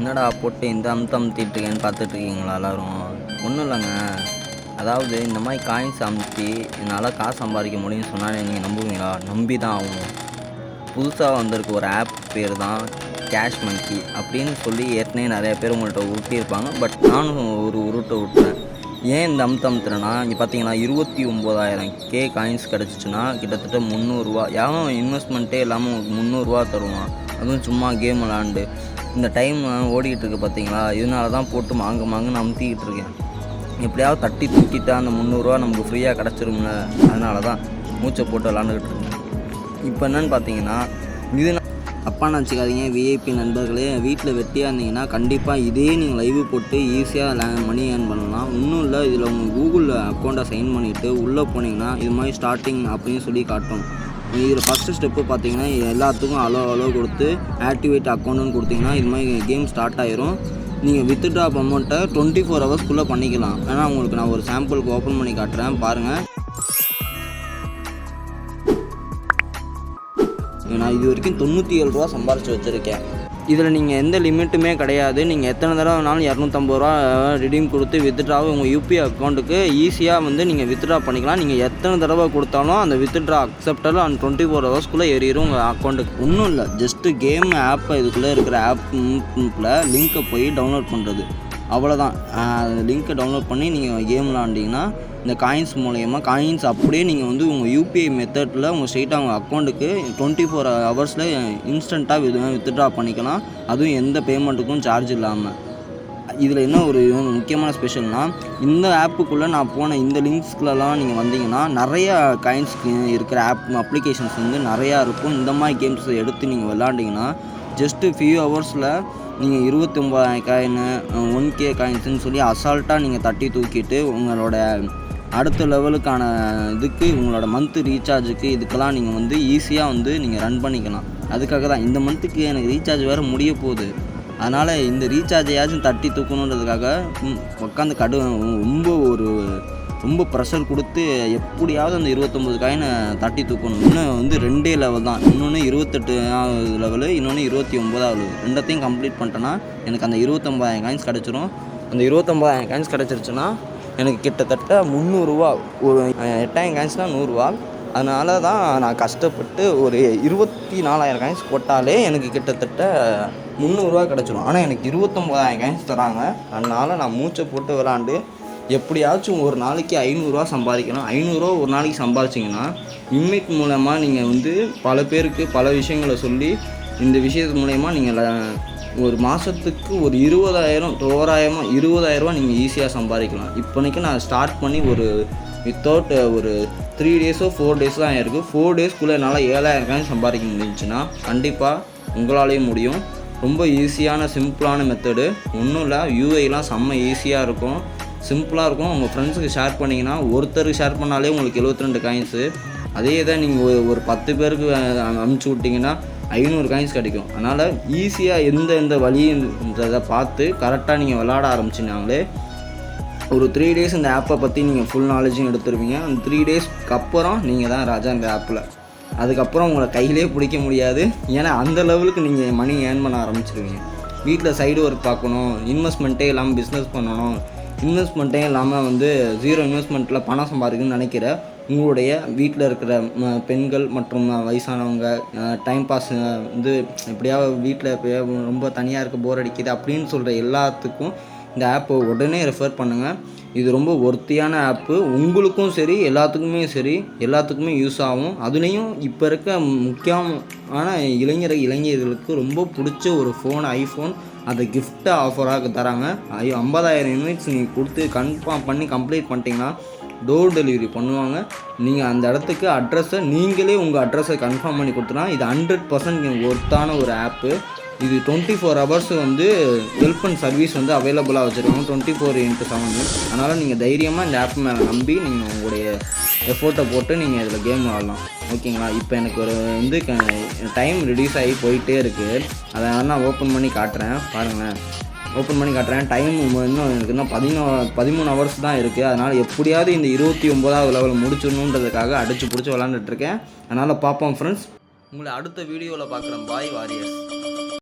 என்னடா போட்டு இந்த அமுத்திட்டுருக்கேன்னு பார்த்துட்ருக்கீங்களா எல்லோரும்? ஒன்றும் இல்லைங்க. அதாவது இந்த மாதிரி காயின்ஸ் அமுத்தி என்னால் காசு சம்பாதிக்க முடியும்னு சொன்னால் நீங்கள் நம்புவீங்களா? நம்பி தான் ஆகணும். புதுசாக வந்திருக்க ஒரு ஆப் பேர் தான் கேஷ் மங்கி அப்படின்னு சொல்லி ஏற்கனவே நிறைய பேர் உங்கள்கிட்ட உருட்டியிருப்பாங்க. பட் நானும் ஒரு உருட்டை விட்டுறேன். ஏன் இந்த அமுத்துறேன்னா, இங்கே பார்த்தீங்கன்னா 29,000 காயின்ஸ் கிடச்சிச்சின்னா கிட்டத்தட்ட 300 யாரும் இன்வெஸ்ட்மெண்ட்டே இல்லாமல் உங்களுக்கு 300 தருவான். அதுவும் சும்மா கேம் விளாண்டு. இந்த டைம் ஓடிக்கிட்டு இருக்கு பார்த்தீங்களா, இதனால தான் போட்டு மாங்குன்னு அமுத்திக்கிட்டு இருக்கேன். எப்படியாவது தட்டி தூக்கிட்டா அந்த 300 நமக்கு ஃப்ரீயாக கிடச்சிரும்ல, அதனால தான் மூச்சை போட்டு விளாண்டுக்கிட்டு இருக்கேன். இப்போ என்னென்னு பார்த்தீங்கன்னா, இது தப்பாக நினச்சிக்காதீங்க விஐபி நண்பர்களே. வீட்டில் வெட்டியாக இருந்தீங்கன்னா கண்டிப்பாக இதே நீங்கள் லைவ் போட்டு ஈஸியாக மணி ஏர்ன் பண்ணலாம். இன்னும் இல்லை, இதில் உங்கள் கூகுள் அக்கௌண்ட்டை சைன் பண்ணிவிட்டு உள்ளே போனீங்கன்னா இது மாதிரி ஸ்டார்டிங் அப்படின்னு சொல்லி காட்டும். இதில் ஃபஸ்ட்டு ஸ்டெப்பு பார்த்தீங்கன்னா எல்லாத்துக்கும் அலோ கொடுத்து ஆக்டிவேட் அக்கௌண்ட்டுன்னு கொடுத்தீங்கன்னா இது மாதிரி கேம் ஸ்டார்ட் ஆகிரும். நீங்கள் வித்ட்ரா அமௌண்ட்டை 24 ஹவர்ஸ்க்குள்ளே பண்ணிக்கலாம். ஏன்னா உங்களுக்கு நான் ஒரு சாம்பிளுக்கு ஓப்பன் பண்ணி காட்டுறேன் பாருங்கள். நான் இது வரைக்கும் 97 ரூபா சம்பாரித்து வச்சுருக்கேன். இதில் நீங்கள் எந்த லிமிட்டுமே கிடையாது. நீங்கள் எத்தனை தடவை வேணாலும் 250 ரூபா ரிடீம் கொடுத்து வித்ட்ராவை உங்கள் யூபிஐ அக்கௌண்ட்டுக்கு ஈஸியாக நீங்கள் வித்ட்ரா பண்ணிக்கலாம். நீங்கள் எத்தனை தடவை கொடுத்தாலும் அந்த வித்ட்ரா அக்செப்டபிள் அந்த 24 ஹவர்ஸ்க்குள்ளே ஏறிடும் உங்கள் அக்கௌண்ட்டுக்கு. ஒன்றும் இல்லை, ஜஸ்ட்டு கேம் ஆப்பை இதுக்குள்ளே இருக்கிற ஆப்பில் லிங்க்கை போய் டவுன்லோட் பண்ணுறது, அவ்வளோதான். அந்த லிங்க்கை டவுன்லோட் பண்ணி நீங்கள் கேம் விளாண்டிங்கன்னா இந்த காயின்ஸ் மூலயமா காயின்ஸ் அப்படியே நீங்கள் உங்கள் யூபிஐ மெத்தடில் உங்கள் ஸ்ட்ரெயிட்டாக உங்கள் அக்கௌண்ட்டுக்கு 24 ஹவர்ஸில் இன்ஸ்டண்ட்டாக வித்ட்ரா பண்ணிக்கலாம். அதுவும் எந்த பேமெண்ட்டுக்கும் சார்ஜ் இல்லாமல். இதில் என்ன ஒரு முக்கியமான ஸ்பெஷல்னால், இந்த ஆப்புக்குள்ளே நான் போன இந்த லிங்க்ஸ்குள்ளெல்லாம் நீங்கள் வந்தீங்கன்னா நிறையா காயின்ஸ்க்கு இருக்கிற அப்ளிகேஷன்ஸ் நிறையா இருக்கும். இந்த மாதிரி கேம்ஸ் எடுத்து நீங்கள் விளாண்டிங்கன்னா ஜஸ்ட்டு ஃபியூ ஹவர்ஸில் நீங்கள் 29,000 காயினு 1K காயின்ஸுன்னு சொல்லி அசால்ட்டாக நீங்கள் தட்டி தூக்கிட்டு உங்களோட அடுத்த லெவலுக்கான இதுக்கு உங்களோட மந்த்து ரீசார்ஜுக்கு இதுக்கெல்லாம் நீங்கள் ஈஸியாக நீங்கள் ரன் பண்ணிக்கலாம். அதுக்காக தான் இந்த மந்த்துக்கு எனக்கு ரீசார்ஜ் வேறு முடிய போகுது. அதனால் இந்த ரீசார்ஜையாச்சும் தட்டி தூக்கணுன்றதுக்காக உட்காந்து ரொம்ப ப்ரெஷர் கொடுத்து எப்படியாவது அந்த 29 காயினை தட்டி தூக்கணும். இன்னும் 2 லெவல் தான். இன்னொன்று 28 லெவலு, இன்னொன்று 29 ரெண்டத்தையும் கம்ப்ளீட் பண்ணிட்டேன்னா எனக்கு அந்த 29,000 காயின்ஸ் கிடச்சிரும். அந்த 29,000 காயின்ஸ் கிடச்சிருச்சுன்னா எனக்கு கிட்டத்தட்ட 300 ஒரு 8,000 காயின்ஸ்னால் 100. அதனால தான் நான் கஷ்டப்பட்டு ஒரு 24,000 காயின்ஸ் போட்டாலே எனக்கு கிட்டத்தட்ட 300 கிடச்சிரும். ஆனால் எனக்கு 29,000 காயின்ஸ் தராங்க. அதனால் நான் மூச்சை போட்டு விளாண்டு எப்படியாச்சும் ஒரு நாளைக்கு 500 சம்பாதிக்கணும். 500 ஒரு நாளைக்கு சம்பாதிச்சிங்கன்னா இன்வைட் மூலமாக நீங்கள் பல பேருக்கு பல விஷயங்களை சொல்லி இந்த விஷயத்து மூலயமா நீங்கள் ஒரு மாதத்துக்கு ஒரு 20,000 தோராயமாக 20,000 நீங்கள் ஈஸியாக சம்பாதிக்கலாம். இப்போதைக்கு நான் ஸ்டார்ட் பண்ணி ஒரு வித்தவுட் ஒரு 3 டேஸோ 4 டேஸ் தான் இருக்குது. 4 டேஸ்க்குள்ளே என்னால் 7,000 காயின் சம்பாதிக்க முடிஞ்சுன்னா கண்டிப்பாக உங்களாலேயும் முடியும். ரொம்ப ஈஸியான சிம்பிளான மெத்தடு. ஒன்றும் இல்லை, யூஐலாம் செம்ம ஈஸியாக இருக்கும், சிம்பிளாக இருக்கும். உங்கள் ஃப்ரெண்ட்ஸுக்கு ஷேர் பண்ணிங்கன்னா ஒருத்தருக்கு ஷேர் பண்ணாலே உங்களுக்கு 72 காயின்ஸு. அதே தான் நீங்கள் ஒரு 10 பேருக்கு அனுப்பிச்சி விட்டிங்கன்னா 500 காயின்ஸ் கிடைக்கும். அதனால் ஈஸியாக எந்த வழின்றதை பார்த்து கரெக்டாக நீங்கள் விளாட ஆரம்பிச்சினாங்களே ஒரு 3 டேஸ் இந்த ஆப்பை பற்றி நீங்கள் ஃபுல் நாலேஜும் எடுத்துருவீங்க. அந்த 3 டேஸ்க்கு அப்புறம் நீங்கள் தான் ராஜா இந்த ஆப்பில். அதுக்கப்புறம் உங்களை கையிலே பிடிக்க முடியாது. ஏன்னா அந்த லெவலுக்கு நீங்கள் மணி ஏர்ன் பண்ண ஆரம்பிச்சிருவீங்க. வீட்டில் சைடு ஒர்க் பார்க்கணும், இன்வெஸ்ட்மெண்ட்டே இல்லாமல் பிஸ்னஸ் பண்ணணும், இன்வெஸ்ட்மெண்ட்டே இல்லாமல் 0 இன்வெஸ்ட்மெண்ட்டில் பணம் சம்பாதிக்கணும்னு நினைக்கிற உங்களுடைய வீட்டில் இருக்கிற பெண்கள் மற்றும் வயசானவங்க, டைம் பாஸ் எப்படியாவது வீட்டில் எப்படியாவது ரொம்ப தனியாக இருக்க போர் அடிக்குது அப்படின்னு சொல்கிற எல்லாத்துக்கும் இந்த ஆப்பை உடனே ரெஃபர் பண்ணுங்கள். இது ரொம்ப ஒர்த்தியான ஆப்பு. உங்களுக்கும் சரி எல்லாத்துக்குமே யூஸ் ஆகும். அதுலேயும் இப்போ இருக்க முக்கியமான இளைஞர்களுக்கு ரொம்ப பிடிச்ச ஒரு ஃபோன் ஐஃபோன் அதை கிஃப்ட்டை ஆஃபராக தராங்க. 50,000 யூனிட்ஸ் நீங்கள் கொடுத்து கன்ஃபார்ம் பண்ணி கம்ப்ளீட் பண்ணிட்டீங்கன்னா டோர் டெலிவரி பண்ணுவாங்க. நீங்கள் அந்த இடத்துக்கு நீங்களே உங்கள் அட்ரஸை கன்ஃபார்ம் பண்ணி கொடுத்துனா இது 100% ஒர்த்தான ஒரு ஆப்பு. இது 24 ஹவர்ஸ் ஹெல்ப் அண்ட் சர்வீஸ் அவைலபிளாக வச்சுருக்காங்க 24x7. அதனால் நீங்கள் தைரியமாக இந்த ஆப் மேலே நம்பி நீங்கள் உங்களுடைய எஃபோர்ட்டை போட்டு நீங்கள் இதில் கேம் விளாடலாம். ஓகேங்களா? இப்போ எனக்கு ஒரு டைம் ரெடியூஸ் ஆகி போயிட்டே இருக்குது. அதை நான் ஓப்பன் பண்ணி காட்டுறேன் பாருங்களேன். டைம் இன்னும் எனக்கு இன்னும் 13 ஹவர்ஸ் தான் இருக்குது. அதனால் எப்படியாவது இந்த 29வது லெவல் முடிச்சிடணுன்றதுக்காக அடித்து பிடிச்சி விளாண்டுட்ருக்கேன். அதனால் பார்ப்போம் ஃப்ரெண்ட்ஸ், உங்களை அடுத்த வீடியோவில் பார்க்குறேன். பாய் வாரியர்ஸ்.